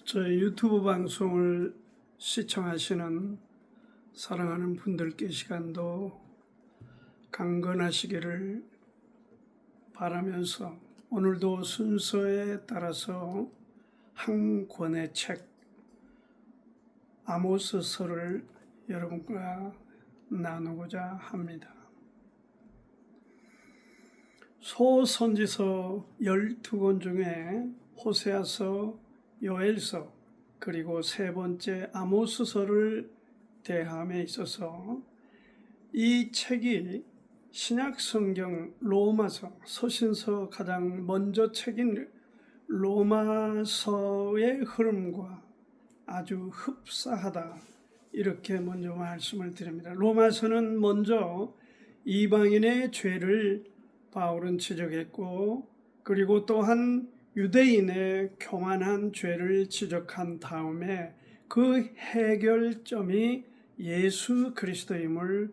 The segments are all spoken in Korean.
저희 유튜브 방송을 시청하시는 사랑하는 분들께 시간도 강건하시기를 바라면서 오늘도 순서에 따라서 한 권의 책 아모스서를 여러분과 나누고자 합니다. 소선지서 12권 중에 호세아서, 요엘서, 그리고 세 번째 아모스서를 대함에 있어서 이 책이 신약 성경 로마서, 서신서 가장 먼저 책인 로마서의 흐름과 아주 흡사하다, 이렇게 먼저 말씀을 드립니다. 로마서는 먼저 이방인의 죄를 바울은 지적했고, 그리고 또한 유대인의 교만한 죄를 지적한 다음에 그 해결점이 예수 그리스도임을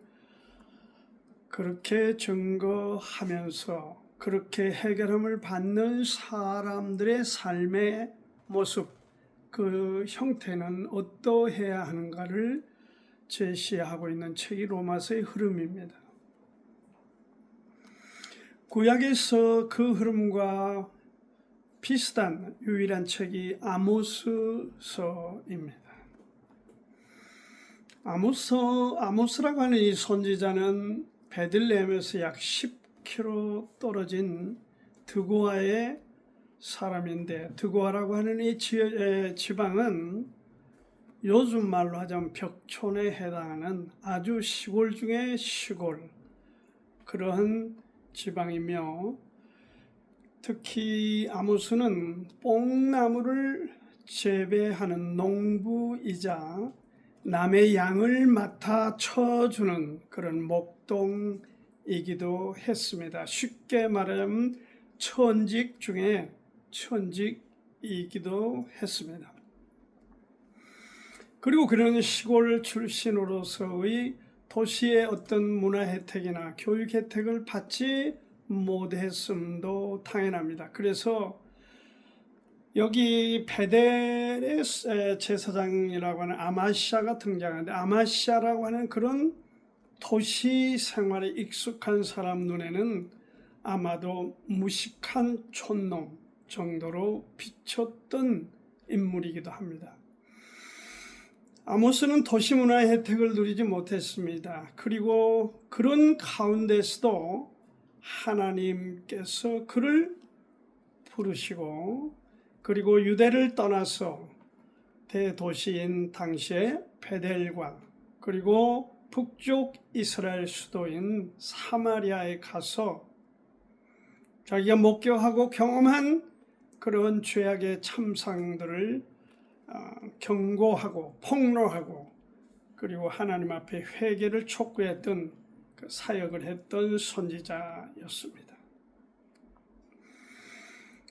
그렇게 증거하면서 그렇게 해결함을 받는 사람들의 삶의 모습, 그 형태는 어떠해야 하는가를 제시하고 있는 책이 로마서의 흐름입니다. 구약에서 그 흐름과 비슷한 유일한 책이 아모스서입니다. 아모스라고 하는 이 선지자는 베들레헴에서 약 10km 떨어진 드고아의 사람인데, 드고아라고 하는 이 지방은 요즘 말로 하자면 벽촌에 해당하는 아주 시골 중에 시골, 그러한 지방이며, 특히 아모스는 뽕나무를 재배하는 농부이자 남의 양을 맡아 쳐주는 그런 목동이기도 했습니다. 쉽게 말하면 천직 중에 천직이기도 했습니다. 그리고 그런 시골 출신으로서의 도시의 어떤 문화 혜택이나 교육 혜택을 받지 못했음도 당연합니다. 그래서 여기 베델의 제사장이라고 하는 아마시아가 등장하는데, 아마시아라고 하는 그런 도시 생활에 익숙한 사람 눈에는 아마도 무식한 촌놈 정도로 비쳤던 인물이기도 합니다. 아모스는 도시 문화의 혜택을 누리지 못했습니다. 그리고 그런 가운데서도 하나님께서 그를 부르시고, 그리고 유대를 떠나서 대도시인 당시의 베델과 그리고 북쪽 이스라엘 수도인 사마리아에 가서 자기가 목격하고 경험한 그런 죄악의 참상들을 경고하고 폭로하고, 그리고 하나님 앞에 회개를 촉구했던 그 사역을 했던 선지자였습니다.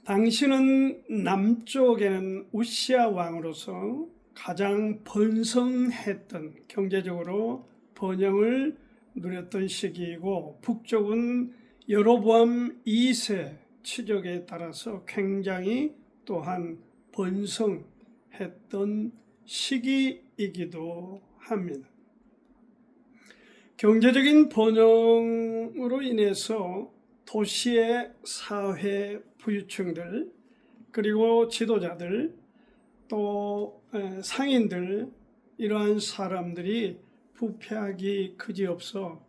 당시는 남쪽에는 우시아 왕으로서 가장 번성했던, 경제적으로 번영을 누렸던 시기이고, 북쪽은 여로보암 2세 치적에 따라서 굉장히 또한 번성했던 시기이기도 합니다. 경제적인 번영으로 인해서 도시의 사회 부유층들, 그리고 지도자들, 또 상인들, 이러한 사람들이 부패하기 그지없어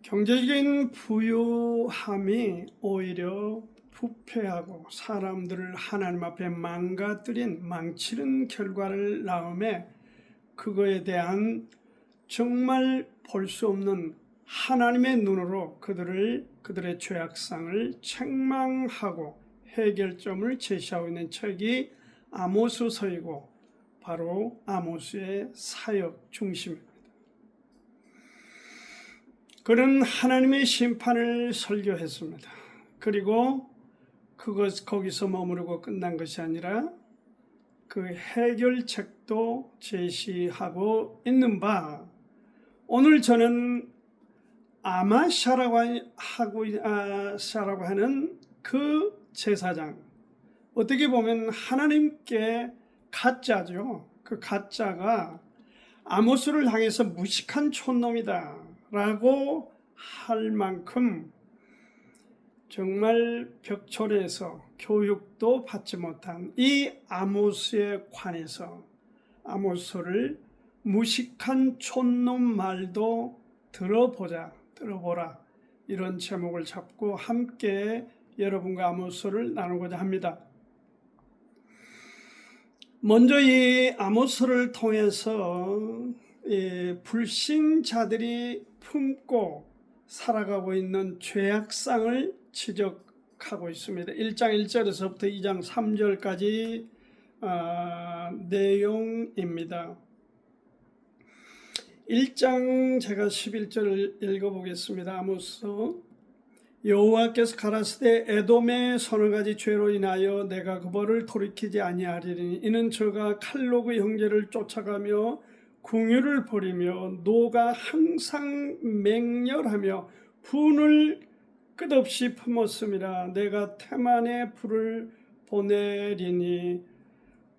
경제적인 부유함이 오히려 부패하고 사람들을 하나님 앞에 망치는 결과를 낳음에, 그거에 대한 정말 볼 수 없는 하나님의 눈으로 그들의 죄악상을 책망하고 해결점을 제시하고 있는 책이 아모스서이고, 바로 아모스의 사역 중심입니다. 그는 하나님의 심판을 설교했습니다. 그리고 거기서 머무르고 끝난 것이 아니라 그 해결책도 제시하고 있는 바, 오늘 저는 아마샤라고 하는 그 제사장, 어떻게 보면 하나님께 가짜죠. 그 가짜가 아모스를 향해서 무식한 촌놈이다 라고 할 만큼 정말 벽돌에서 교육도 받지 못한 이 아모스에 관해서 아모스를 무식한 촌놈 말도 들어보라 이런 제목을 잡고 함께 여러분과 아모스를 나누고자 합니다. 먼저 이 아모스를 통해서 불신자들이 품고 살아가고 있는 죄악상을 지적하고 있습니다. 1장 1절에서부터 2장 3절까지 내용입니다. 1장 제가 11절을 읽어보겠습니다. 아모스. 여호와께서 가라사대 에돔의 서너 가지 죄로 인하여 내가 그 벌을 돌이키지 아니하리니 이는 저가 칼로 그 형제를 쫓아가며 궁유를 벌이며 노가 항상 맹렬하며 분을 끝없이 품었음이라. 내가 테만에 불을 보내리니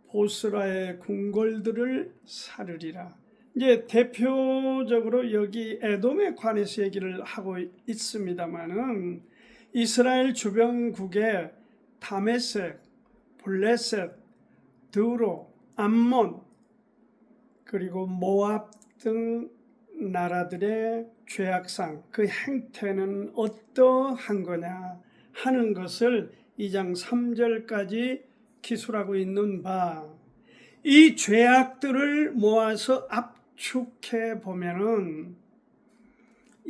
보스라의 궁궐들을 사르리라. 이제 대표적으로 여기 에돔에 관해서 얘기를 하고 있습니다만은 이스라엘 주변국의 다메섹, 블레셋, 드로, 암몬 그리고 모압 등 나라들의 죄악상, 그 행태는 어떠한 거냐 하는 것을 2장 3절까지 기술하고 있는 바, 이 죄악들을 모아서 압축해 보면은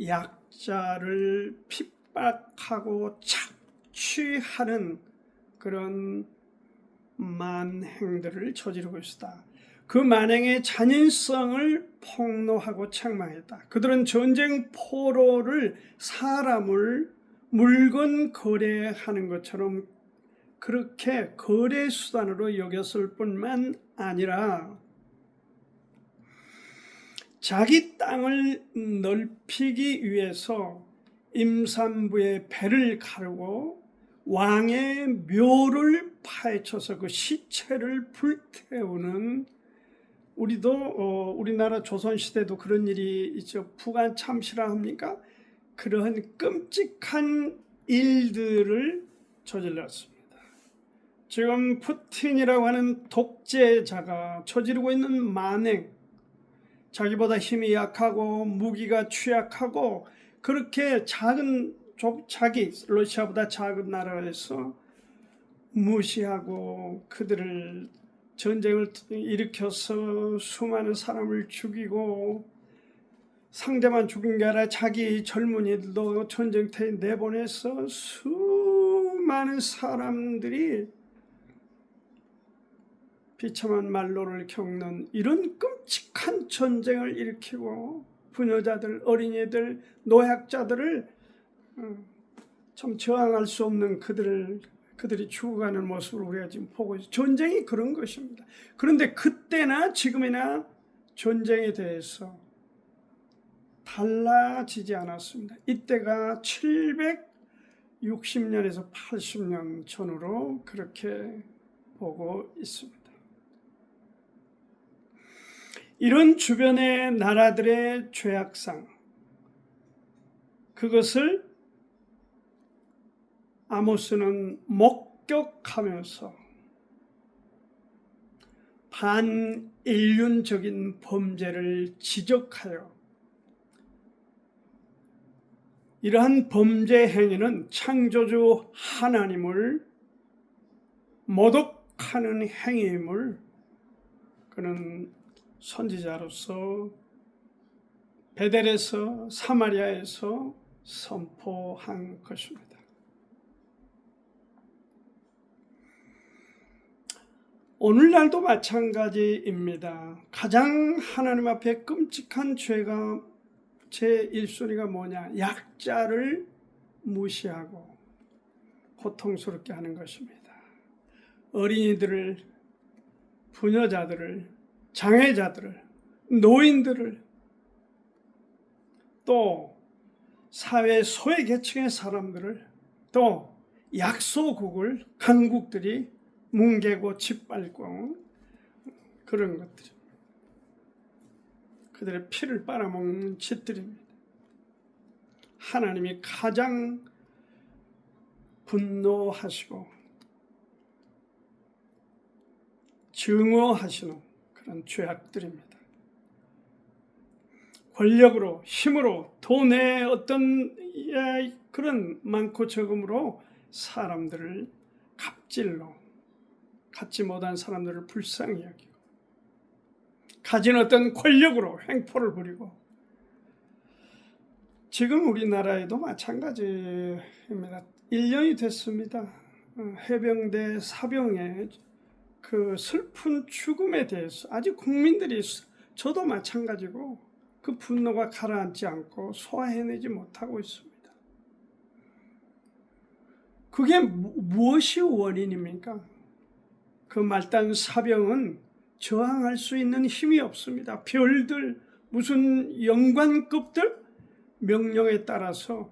약자를 핍박하고 착취하는 그런 만행들을 저지르고 있다. 그 만행의 잔인성을 폭로하고 책망했다. 그들은 전쟁 포로를 사람을 물건 거래하는 것처럼 그렇게 거래 수단으로 여겼을 뿐만 아니라 자기 땅을 넓히기 위해서 임산부의 배를 가르고 왕의 묘를 파헤쳐서 그 시체를 불태우는, 우리나라 조선시대도 그런 일이 있죠. 부관 참시라 합니까? 그러한 끔찍한 일들을 저질렀습니다. 지금 푸틴이라고 하는 독재자가 저지르고 있는 만행, 자기보다 힘이 약하고 무기가 취약하고 그렇게 자기 러시아보다 작은 나라에서 무시하고 그들을 전쟁을 일으켜서 수많은 사람을 죽이고 상대만 죽인 게 아니라 자기 젊은이들도 전쟁터에 내보내서 수많은 사람들이 비참한 말로를 겪는 이런 끔찍한 전쟁을 일으키고 부녀자들, 어린이들, 노약자들을 참 저항할 수 없는 그들이 죽어가는 모습을 우리가 지금 보고 있어요. 전쟁이 그런 것입니다. 그런데 그때나 지금이나 전쟁에 대해서 달라지지 않았습니다. 이때가 760년에서 80년 전으로 그렇게 보고 있습니다. 이런 주변의 나라들의 죄악상, 그것을 아모스는 목격하면서 반인륜적인 범죄를 지적하여 이러한 범죄 행위는 창조주 하나님을 모독하는 행위임을 그는 선지자로서 베델에서 사마리아에서 선포한 것입니다. 오늘날도 마찬가지입니다. 가장 하나님 앞에 끔찍한 죄가 제 1순위가 뭐냐? 약자를 무시하고 고통스럽게 하는 것입니다. 어린이들을, 부녀자들을, 장애자들을, 노인들을, 또 사회 소외계층의 사람들을, 또 약소국을 강국들이 뭉개고 짓밟고 그런 것들입니다. 그들의 피를 빨아먹는 짓들입니다. 하나님이 가장 분노하시고 증오하시는 그런 죄악들입니다. 권력으로, 힘으로, 돈의 어떤 그런 많고 적음으로 사람들을 갑질로, 갖지 못한 사람들을 불쌍히 여기고, 가진 어떤 권력으로 횡포를 부리고, 지금 우리나라에도 마찬가지입니다. 1년이 됐습니다. 해병대 사병의 그 슬픈 죽음에 대해서 아직 국민들이, 저도 마찬가지고 그 분노가 가라앉지 않고 소화해내지 못하고 있습니다. 그게 무엇이 원인입니까? 그 말단 사병은 저항할 수 있는 힘이 없습니다. 별들, 무슨 영관급들 명령에 따라서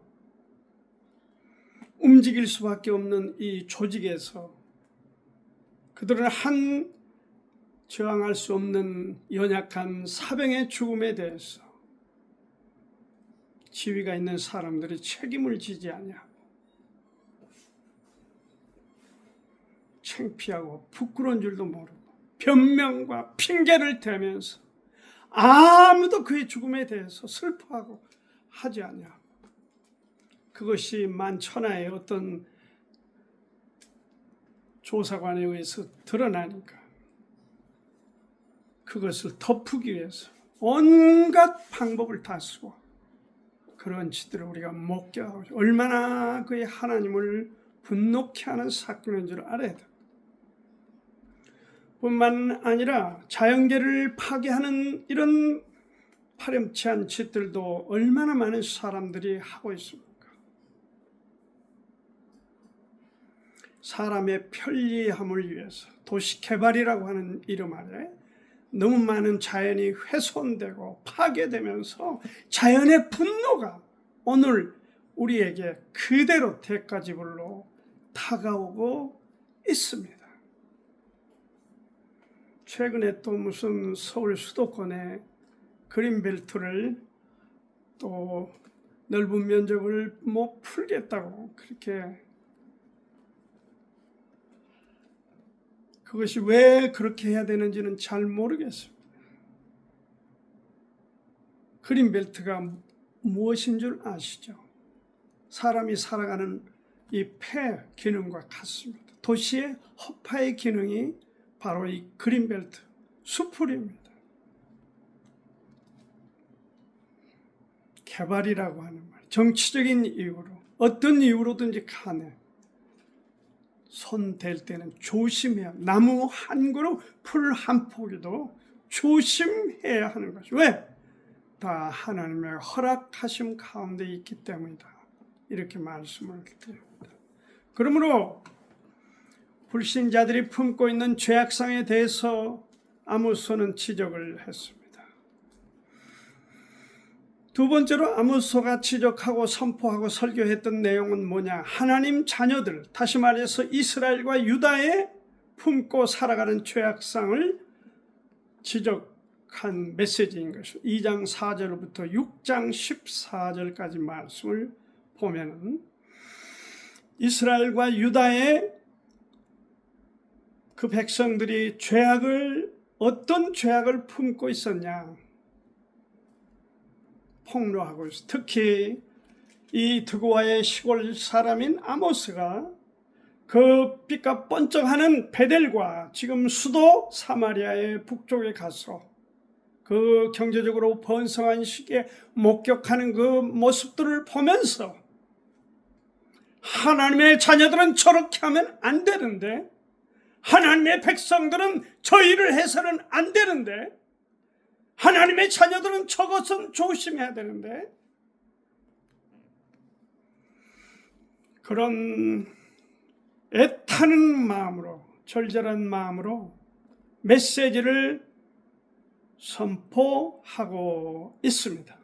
움직일 수밖에 없는 이 조직에서 그들은 한 저항할 수 없는 연약한 사병의 죽음에 대해서 지위가 있는 사람들이 책임을 지지 않냐, 창피하고 부끄러운 줄도 모르고 변명과 핑계를 대면서 아무도 그의 죽음에 대해서 슬퍼하고 하지 않냐. 그것이 만천하의 어떤 조사관에 의해서 드러나니까 그것을 덮기 위해서 온갖 방법을 다 쓰고 그런 짓들을 우리가 목격하고, 얼마나 그의 하나님을 분노케 하는 사건인 줄 알아야 돼. 뿐만 아니라 자연계를 파괴하는 이런 파렴치한 짓들도 얼마나 많은 사람들이 하고 있습니까? 사람의 편리함을 위해서 도시 개발이라고 하는 이름 아래 너무 많은 자연이 훼손되고 파괴되면서 자연의 분노가 오늘 우리에게 그대로 대가지불로 다가오고 있습니다. 최근에 또 무슨 서울 수도권에 그린벨트를 또 넓은 면적을 풀겠다고 그렇게, 그것이 왜 그렇게 해야 되는지는 잘 모르겠습니다. 그린벨트가 무엇인 줄 아시죠? 사람이 살아가는 이 폐 기능과 같습니다. 도시의 허파의 기능이 바로 이 그린벨트, 수풀입니다. 개발이라고 하는 말, 정치적인 이유로, 어떤 이유로든지 간에 손 댈 때는 조심해야, 나무 한 그루, 풀 한 포기도 조심해야 하는 것이, 왜? 다 하나님의 허락하심 가운데 있기 때문이다. 이렇게 말씀을 드립니다. 그러므로 불신자들이 품고 있는 죄악상에 대해서 아모스는 지적을 했습니다. 두 번째로 아모스가 지적하고 선포하고 설교했던 내용은 뭐냐? 하나님 자녀들, 다시 말해서 이스라엘과 유다에 품고 살아가는 죄악상을 지적한 메시지인 것입니다. 2장 4절부터 6장 14절까지 말씀을 보면은 이스라엘과 유다의 그 백성들이 어떤 죄악을 품고 있었냐? 폭로하고 있어. 특히 이 드고아의 시골 사람인 아모스가 그 빛과 번쩍하는 베델과 지금 수도 사마리아의 북쪽에 가서 그 경제적으로 번성한 시기에 목격하는 그 모습들을 보면서 하나님의 자녀들은 저렇게 하면 안 되는데, 하나님의 백성들은 저 일을 해서는 안 되는데, 하나님의 자녀들은 저것은 조심해야 되는데, 그런 애타는 마음으로, 절절한 마음으로 메시지를 선포하고 있습니다.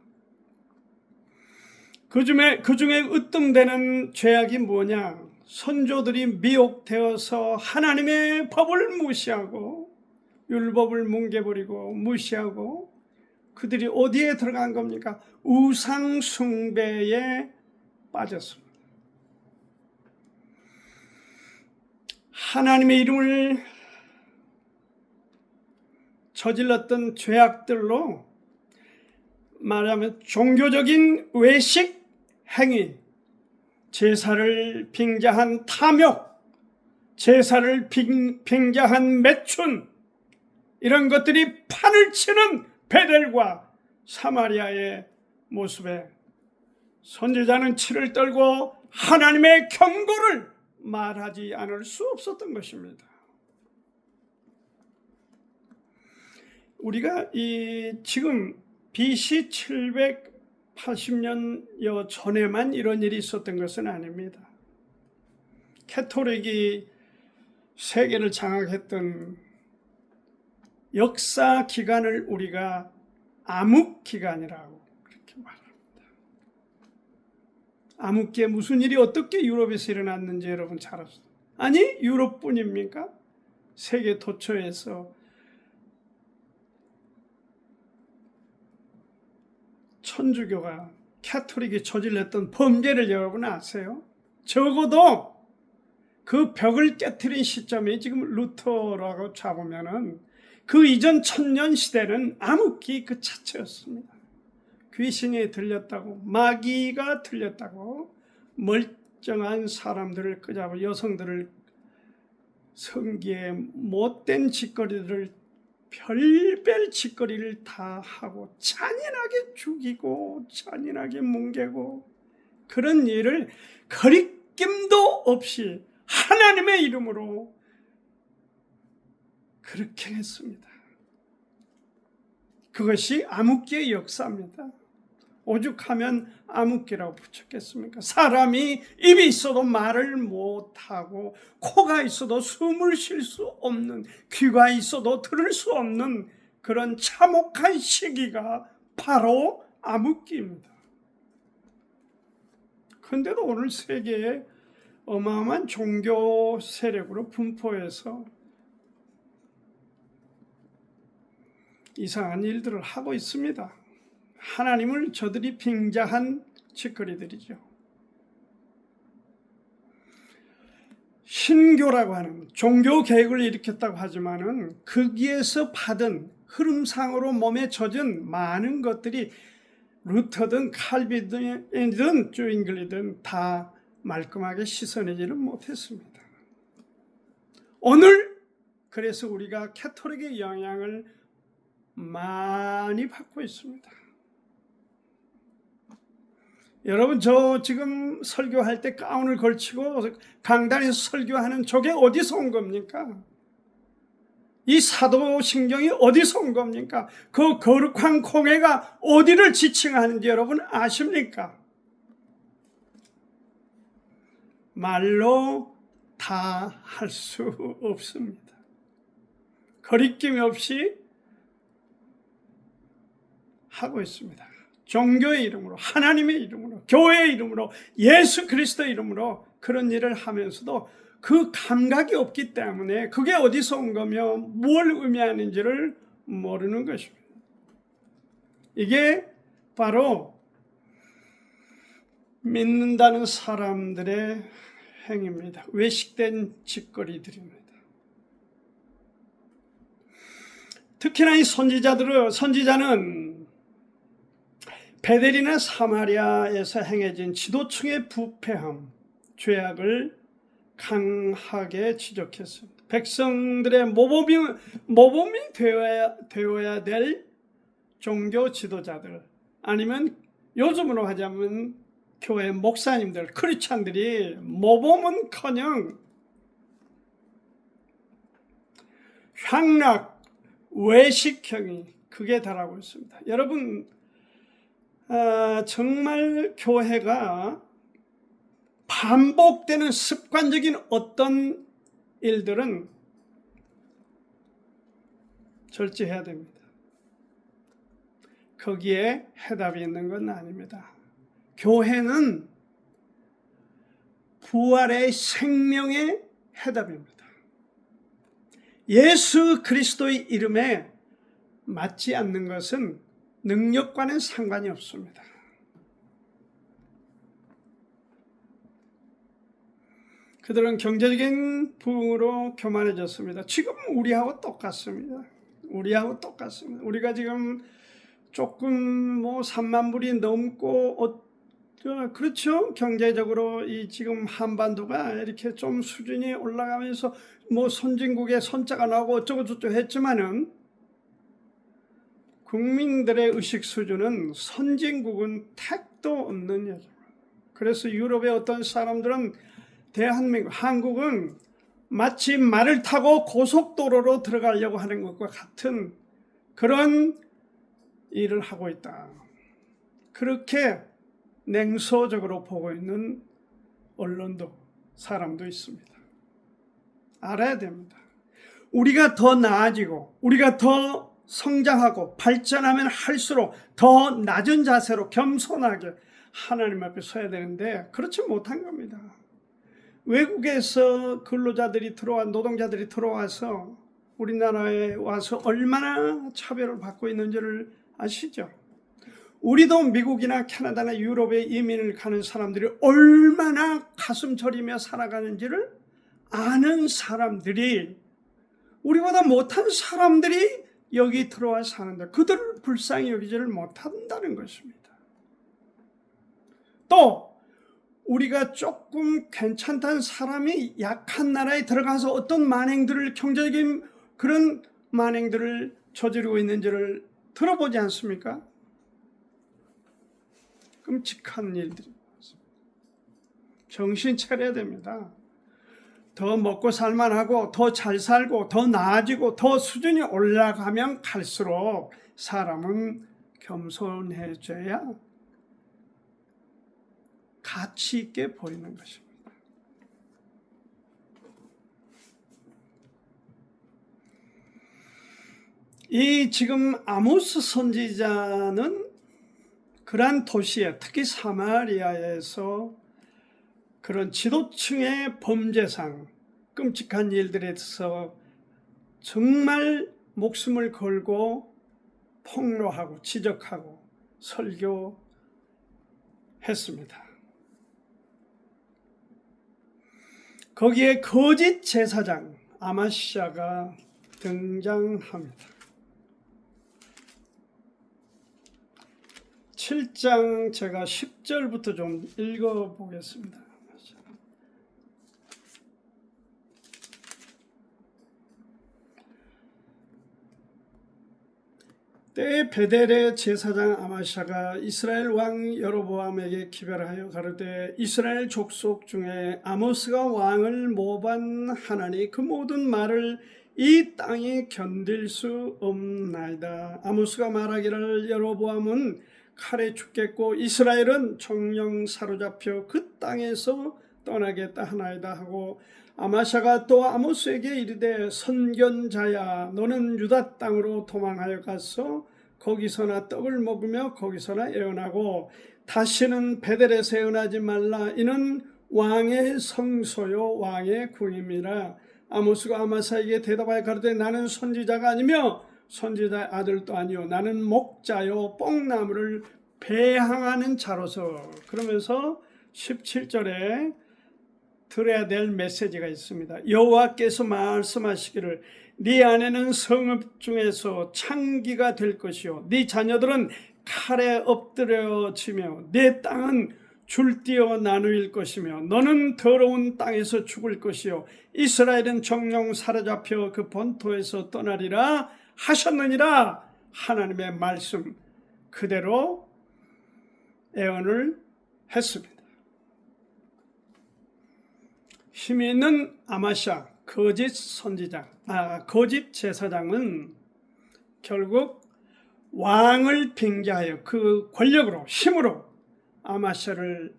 그 중에 으뜸되는 죄악이 뭐냐? 선조들이 미혹되어서 하나님의 법을 무시하고 율법을 뭉개버리고 무시하고 그들이 어디에 들어간 겁니까? 우상 숭배에 빠졌습니다. 하나님의 이름을 저질렀던 죄악들로 말하면 종교적인 외식 행위, 제사를 빙자한 탐욕, 제사를 빙자한 매춘, 이런 것들이 판을 치는 베델과 사마리아의 모습에 선지자는 치를 떨고 하나님의 경고를 말하지 않을 수 없었던 것입니다. 우리가 지금 BC 780년여 전에만 이런 일이 있었던 것은 아닙니다. 캐토릭이 세계를 장악했던 역사 기간을 우리가 암흑기간이라고 그렇게 말합니다. 암흑기에 무슨 일이 어떻게 유럽에서 일어났는지 여러분 잘 아시죠? 아니 유럽뿐입니까? 세계 도처에서 천주교가 캐토릭이 저질렀던 범죄를 여러분 아세요? 적어도 그 벽을 깨트린 시점이 지금 루터라고 잡으면은 그 이전 천년 시대는 암흑기 그 자체였습니다. 귀신이 들렸다고, 마귀가 들렸다고, 멀쩡한 사람들을 끄잡아 여성들을 성기에 못된 짓거리들을 별별 짓거리를 다 하고 잔인하게 죽이고 잔인하게 뭉개고 그런 일을 거리낌도 없이 하나님의 이름으로 그렇게 했습니다. 그것이 암흑기의 역사입니다. 오죽하면 암흑기라고 붙였겠습니까? 사람이 입이 있어도 말을 못하고 코가 있어도 숨을 쉴 수 없는, 귀가 있어도 들을 수 없는 그런 참혹한 시기가 바로 암흑기입니다. 그런데도 오늘 세계에 어마어마한 종교 세력으로 분포해서 이상한 일들을 하고 있습니다. 하나님을 저들이 빙자한 짓거리들이죠. 신교라고 하는 종교 개혁을 일으켰다고 하지만은 거기에서 받은 흐름상으로 몸에 젖은 많은 것들이 루터든 칼빈이든 조잉글리든 다 말끔하게 씻어내지는 못했습니다. 오늘 그래서 우리가 캐토릭의 영향을 많이 받고 있습니다. 여러분, 저 지금 설교할 때 가운을 걸치고 강단에서 설교하는 저게 어디서 온 겁니까? 이 사도신경이 어디서 온 겁니까? 그 거룩한 공회가 어디를 지칭하는지 여러분 아십니까? 말로 다 할 수 없습니다. 거리낌 없이 하고 있습니다. 종교의 이름으로, 하나님의 이름으로, 교회의 이름으로, 예수 그리스도의 이름으로 그런 일을 하면서도 그 감각이 없기 때문에 그게 어디서 온 거며 뭘 의미하는지를 모르는 것입니다. 이게 바로 믿는다는 사람들의 행위입니다. 외식된 짓거리들입니다. 특히나 이 선지자는 베델이나 사마리아에서 행해진 지도층의 부패함, 죄악을 강하게 지적했습니다. 백성들의 모범이 되어야 될 종교 지도자들, 아니면 요즘으로 하자면 교회 목사님들, 크리스찬들이 모범은커녕 향락, 외식형이 극에 달하고 있습니다. 여러분, 정말 교회가 반복되는 습관적인 어떤 일들은 절제해야 됩니다. 거기에 해답이 있는 건 아닙니다. 교회는 부활의 생명의 해답입니다. 예수 그리스도의 이름에 맞지 않는 것은 능력과는 상관이 없습니다. 그들은 경제적인 부흥으로 교만해졌습니다. 지금 우리하고 똑같습니다. 우리가 지금 조금 3만 불이 넘고 그렇죠. 경제적으로 이 지금 한반도가 이렇게 좀 수준이 올라가면서 선진국의 선자가 나오고 어쩌고저쩌고 했지만은 국민들의 의식 수준은 선진국은 택도 없는 얘기입니다. 그래서 유럽의 어떤 사람들은 대한민국, 한국은 마치 말을 타고 고속도로로 들어가려고 하는 것과 같은 그런 일을 하고 있다. 그렇게 냉소적으로 보고 있는 언론도 사람도 있습니다. 알아야 됩니다. 우리가 더 나아지고 우리가 더 성장하고 발전하면 할수록 더 낮은 자세로 겸손하게 하나님 앞에 서야 되는데 그렇지 못한 겁니다. 외국에서 근로자들이 노동자들이 들어와서 우리나라에 와서 얼마나 차별을 받고 있는지를 아시죠? 우리도 미국이나 캐나다나 유럽에 이민을 가는 사람들이 얼마나 가슴 저리며 살아가는지를 아는 사람들이, 우리보다 못한 사람들이 여기 들어와 사는데 그들을 불쌍히 여기지를 못한다는 것입니다. 또 우리가 조금 괜찮다는 사람이 약한 나라에 들어가서 어떤 만행들을, 경제적인 그런 만행들을 저지르고 있는지를 들어보지 않습니까? 끔찍한 일들이 많습니다. 정신 차려야 됩니다. 더 먹고 살만하고 더 잘 살고 더 나아지고 더 수준이 올라가면 갈수록 사람은 겸손해져야 가치 있게 보이는 것입니다. 이 지금 아모스 선지자는 그러한 도시에, 특히 사마리아에서 그런 지도층의 범죄상, 끔찍한 일들에 대해서 정말 목숨을 걸고 폭로하고 지적하고 설교했습니다. 거기에 거짓 제사장 아마시아가 등장합니다. 7장 제가 10절부터 좀 읽어보겠습니다. 때에 베델의 제사장 아마시아가 이스라엘 왕 여로보암에게 기별하여 가로되 이스라엘 족속 중에 아모스가 왕을 모반하나니 그 모든 말을 이 땅이 견딜 수 없나이다. 아모스가 말하기를 여로보암은 칼에 죽겠고 이스라엘은 정령 사로잡혀 그 땅에서 떠나겠다 하나이다 하고, 아마시아가 또 아모스에게 이르되 선견자야, 너는 유다 땅으로 도망하여 가서 거기서나 떡을 먹으며 거기서나 애원하고 다시는 베델에서 애원하지 말라. 이는 왕의 성소요 왕의 궁임이라. 아모스가 아마시아에게 대답하여 가로되 나는 선지자가 아니며 선지자의 아들도 아니요 나는 목자요 뽕나무를 배항하는 자로서. 그러면서 17절에 들어야 될 메시지가 있습니다. 여호와께서 말씀하시기를 네 아내는 성읍 중에서 창기가 될 것이요 네 자녀들은 칼에 엎드려지며 네 땅은 줄띄어 나누일 것이며 너는 더러운 땅에서 죽을 것이요 이스라엘은 정령 사로잡혀 그 본토에서 떠나리라 하셨느니라. 하나님의 말씀 그대로 예언을 했습니다. 힘이 있는 아마시아 거짓 선지장, 거짓 제사장은 결국 왕을 빙자하여 그 권력으로, 힘으로 아마시아를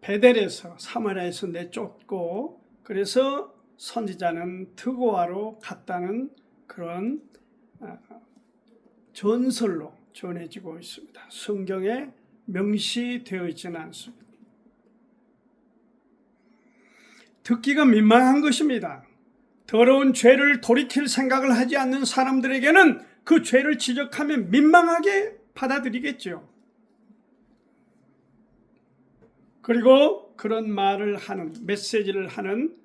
베델에서, 사마리아에서 내쫓고, 그래서 선지자는 드고아로 갔다는 그런 전설로 전해지고 있습니다. 성경에 명시되어 있지는 않습니다. 듣기가 민망한 것입니다. 더러운 죄를 돌이킬 생각을 하지 않는 사람들에게는 그 죄를 지적하면 민망하게 받아들이겠죠. 그리고 그런 말을 하는, 메시지를 하는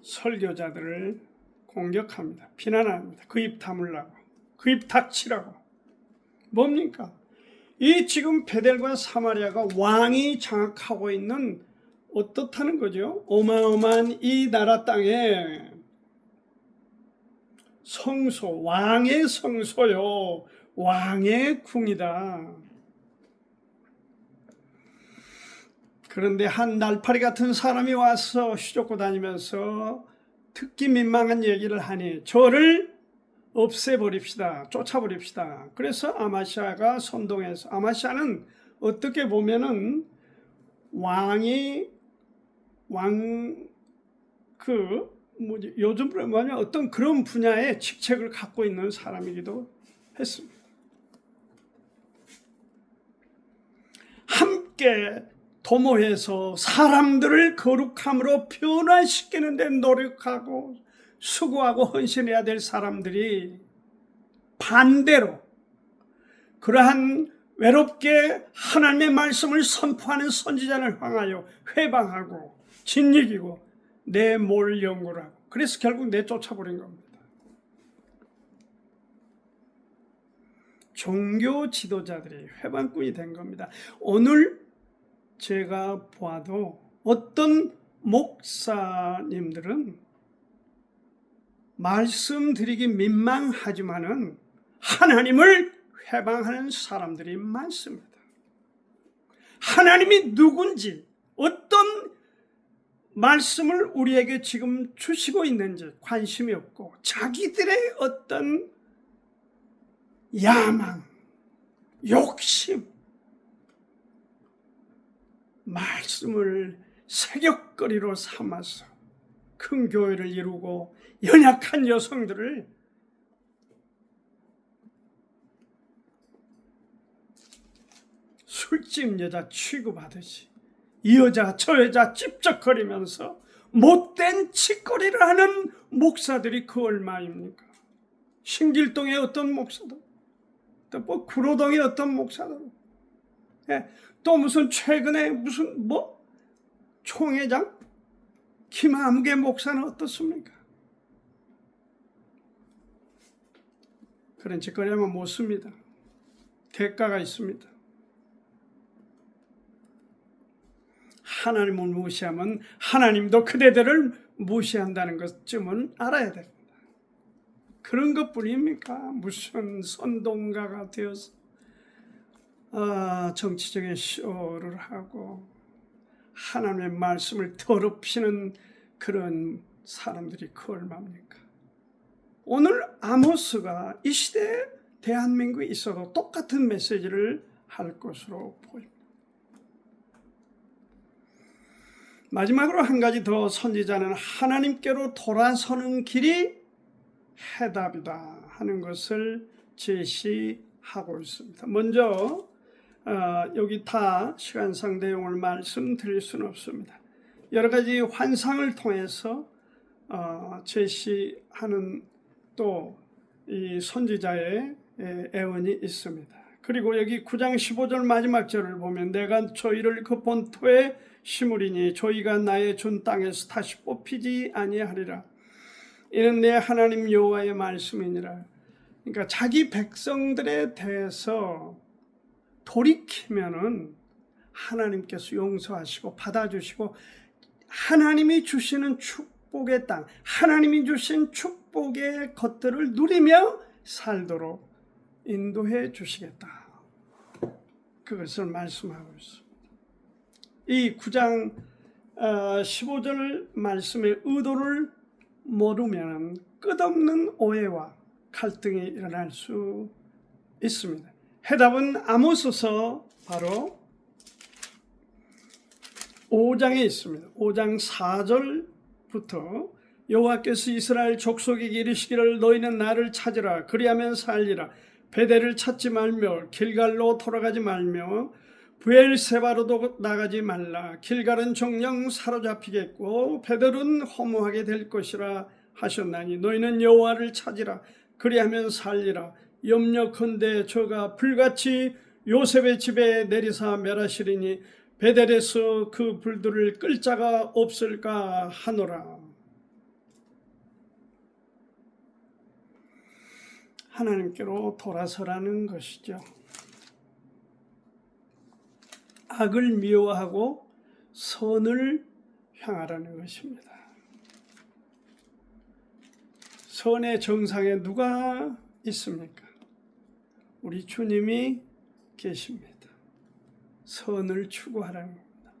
설교자들을 공격합니다. 비난합니다. 그 입 다물라고, 그 입 닥치라고. 뭡니까? 이 지금 베델과 사마리아가 왕이 장악하고 있는 어떻다는 거죠? 어마어마한 이 나라 땅에 성소, 왕의 성소요, 왕의 궁이다. 그런데 한 날파리 같은 사람이 와서 휘젓고 다니면서 듣기 민망한 얘기를 하니 저를 없애버립시다. 쫓아버립시다. 그래서 아마시아가 선동해서, 아마시아는 어떻게 보면은 요즘으로 뭐냐, 어떤 그런 분야의 직책을 갖고 있는 사람이기도 했습니다. 함께 도모해서 사람들을 거룩함으로 변화시키는 데 노력하고 수고하고 헌신해야 될 사람들이 반대로 그러한 외롭게 하나님의 말씀을 선포하는 선지자를 향하여 회방하고 짓이기고 내몰 연구를 하고, 그래서 결국 내쫓아버린 겁니다. 종교 지도자들이 회방꾼이 된 겁니다. 오늘 제가 봐도 어떤 목사님들은 말씀드리기 민망하지만은 하나님을 회방하는 사람들이 많습니다. 하나님이 누군지, 어떤 말씀을 우리에게 지금 주시고 있는지 관심이 없고 자기들의 어떤 야망, 욕심, 말씀을 세격거리로 삼아서 큰 교회를 이루고 연약한 여성들을 술집 여자 취급하듯이 이 여자 저 여자 찝쩍거리면서 못된 짓거리를 하는 목사들이 그 얼마입니까? 신길동의 어떤 목사들, 또 뭐 구로동의 어떤 목사들, 또 무슨 최근에 무슨 총회장 김아무개 목사는 어떻습니까? 그런 짓거리 하면 못 씁니다. 대가가 있습니다. 하나님을 무시하면 하나님도 그대들을 무시한다는 것쯤은 알아야 됩니다. 그런 것뿐입니까? 무슨 선동가가 되어서 정치적인 쇼를 하고 하나님의 말씀을 더럽히는 그런 사람들이 그 얼마입니까? 오늘 아모스가 이 시대에 대한민국에 있어도 똑같은 메시지를 할 것으로 보입니다. 마지막으로 한 가지 더, 선지자는 하나님께로 돌아서는 길이 해답이다 하는 것을 제시하고 있습니다. 먼저 여기 다 시간상 내용을 말씀드릴 수는 없습니다. 여러 가지 환상을 통해서 제시하는 또 이 선지자의 애언이 있습니다. 그리고 여기 9장 15절 마지막 절을 보면 내가 저희를 그 본토에 심으리니 저희가 나의 준 땅에서 다시 뽑히지 아니하리라. 이는 내 하나님 여호와의 말씀이니라. 그러니까 자기 백성들에 대해서 돌이키면은 하나님께서 용서하시고 받아주시고 하나님이 주시는 축복의 땅, 하나님이 주신 축복의 것들을 누리며 살도록 인도해 주시겠다. 그것을 말씀하고 있습니다. 이 9장 15절 말씀의 의도를 모르면 끝없는 오해와 갈등이 일어날 수 있습니다. 해답은 아모스서 바로 5장에 있습니다. 5장 4절부터 여호와께서 이스라엘 족속에게 이르시기를 너희는 나를 찾으라 그리하면 살리라. 베델을 찾지 말며 길갈로 돌아가지 말며 브엘세바로도 나가지 말라. 길갈은 정령 사로잡히겠고 베델은 허무하게 될 것이라 하셨나니 너희는 여호와를 찾으라. 그리하면 살리라. 염려컨대 저가 불같이 요셉의 집에 내리사 멸하시리니 베델에서 그 불들을 끌 자가 없을까 하노라. 하나님께로 돌아서라는 것이죠. 악을 미워하고 선을 향하라는 것입니다. 선의 정상에 누가 있습니까? 우리 주님이 계십니다. 선을 추구하라는 겁니다.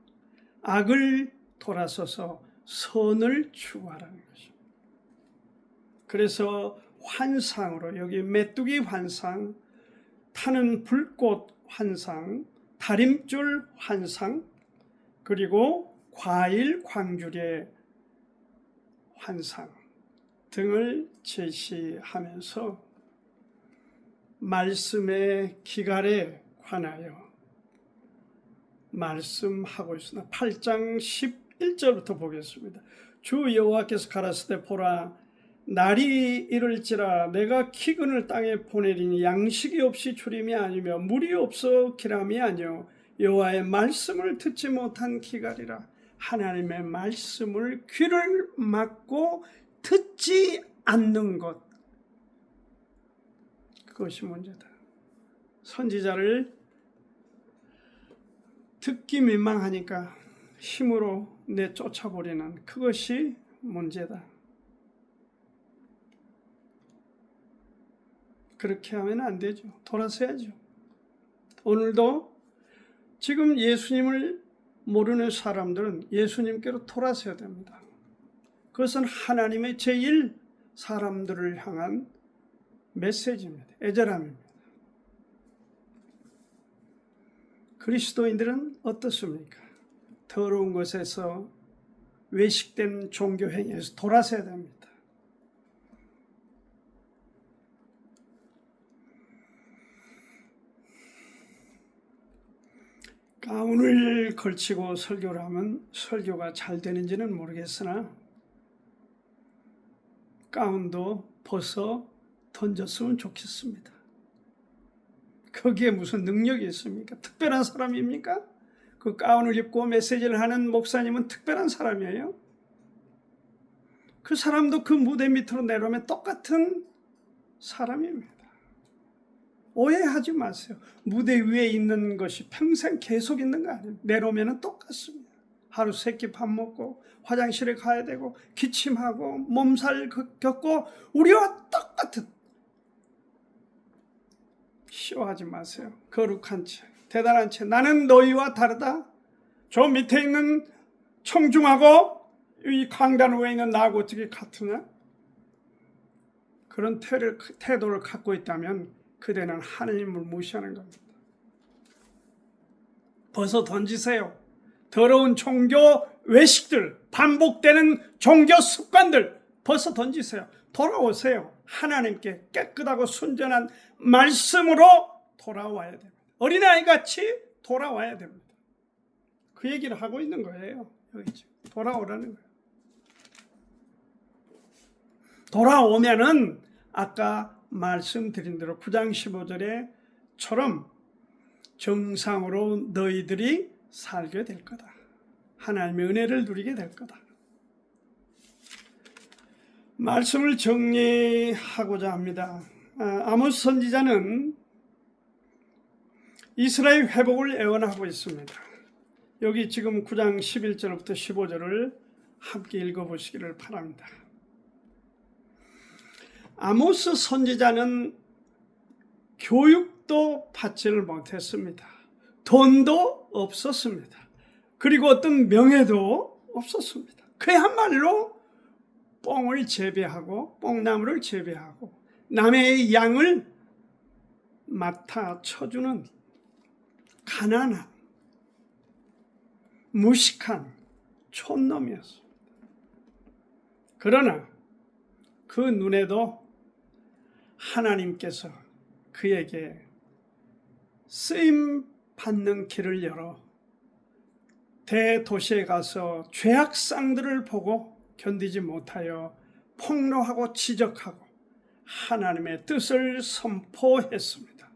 악을 돌아서서 선을 추구하라는 것입니다. 그래서 환상으로 여기 메뚜기 환상, 타는 불꽃 환상, 다림줄 환상, 그리고 과일 광주리의 환상 등을 제시하면서 말씀의 기갈에 관하여 말씀하고 있습니다. 8장 11절부터 보겠습니다. 주 여호와께서 가라사대 보라 날이 이를지라 내가 기근을 땅에 보내리니 양식이 없이 주림이 아니며 물이 없어 기람이 아니요 여호와의 말씀을 듣지 못한 기갈이라. 하나님의 말씀을 귀를 막고 듣지 않는 것, 그것이 문제다. 선지자를 듣기 민망하니까 힘으로 내쫓아버리는 그것이 문제다. 그렇게 하면 안 되죠. 돌아서야죠. 오늘도 지금 예수님을 모르는 사람들은 예수님께로 돌아서야 됩니다. 그것은 하나님의 제일 사람들을 향한 메시지입니다. 애절함입니다. 그리스도인들은 어떻습니까? 더러운 것에서 외식된 종교 행위에서 돌아서야 됩니다. 가운을 걸치고 설교를 하면 설교가 잘 되는지는 모르겠으나 가운도 벗어 던졌으면 좋겠습니다. 거기에 무슨 능력이 있습니까? 특별한 사람입니까? 그 가운을 입고 메시지를 하는 목사님은 특별한 사람이에요? 그 사람도 그 무대 밑으로 내려오면 똑같은 사람입니다. 오해하지 마세요. 무대 위에 있는 것이 평생 계속 있는 거 아니에요. 내려오면 똑같습니다. 하루 세끼 밥 먹고 화장실에 가야 되고 기침하고 몸살 겪고 우리와 똑같은. 싫어하지 마세요. 거룩한 채, 대단한 채, 나는 너희와 다르다. 저 밑에 있는 청중하고 이 강단 위에 있는 나하고 어떻게 같으냐? 그런 태도를 갖고 있다면 그대는 하나님을 무시하는 겁니다. 벗어 던지세요. 더러운 종교 외식들, 반복되는 종교 습관들 벗어 던지세요. 돌아오세요. 하나님께 깨끗하고 순전한 말씀으로 돌아와야 됩니다. 어린아이같이 돌아와야 됩니다. 그 얘기를 하고 있는 거예요. 여기 지금 돌아오라는 거예요. 돌아오면은 아까 말씀드린 대로 9장 15절에처럼 정상으로 너희들이 살게 될 거다. 하나님의 은혜를 누리게 될 거다. 말씀을 정리하고자 합니다. 아모스 선지자는 이스라엘 회복을 애원하고 있습니다. 여기 지금 9장 11절부터 15절을 함께 읽어보시기를 바랍니다. 아모스 선지자는 교육도 받지를 못했습니다. 돈도 없었습니다. 그리고 어떤 명예도 없었습니다. 그야말로 뽕을 재배하고 뽕나무를 재배하고 남의 양을 맡아 쳐주는 가난한 무식한 촌놈이었습니다. 그러나 그 눈에도 하나님께서 그에게 쓰임 받는 길을 열어 대도시에 가서 죄악상들을 보고 견디지 못하여 폭로하고 지적하고 하나님의 뜻을 선포했습니다.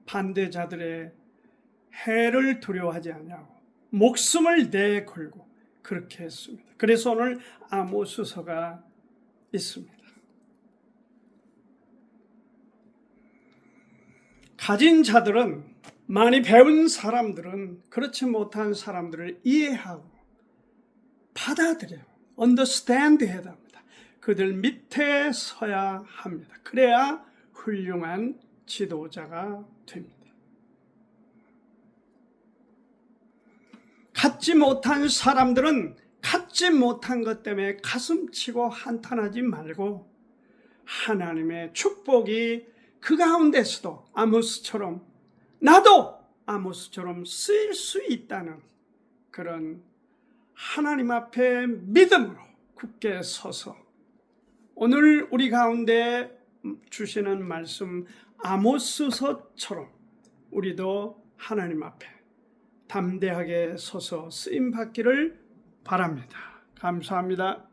반대자들의 해를 두려워하지 아니하고 목숨을 내걸고 그렇게 했습니다. 그래서 오늘 아모스서가 있습니다. 가진 자들은, 많이 배운 사람들은 그렇지 못한 사람들을 이해하고 받아들여요. understand 해야 합니다. 그들 밑에 서야 합니다. 그래야 훌륭한 지도자가 됩니다. 갖지 못한 사람들은 갖지 못한 것 때문에 가슴치고 한탄하지 말고 하나님의 축복이 그 가운데서도 아모스처럼, 나도 아모스처럼 쓰일 수 있다는 그런 하나님 앞에 믿음으로 굳게 서서 오늘 우리 가운데 주시는 말씀 아모스서처럼 우리도 하나님 앞에 담대하게 서서 쓰임 받기를 바랍니다. 감사합니다.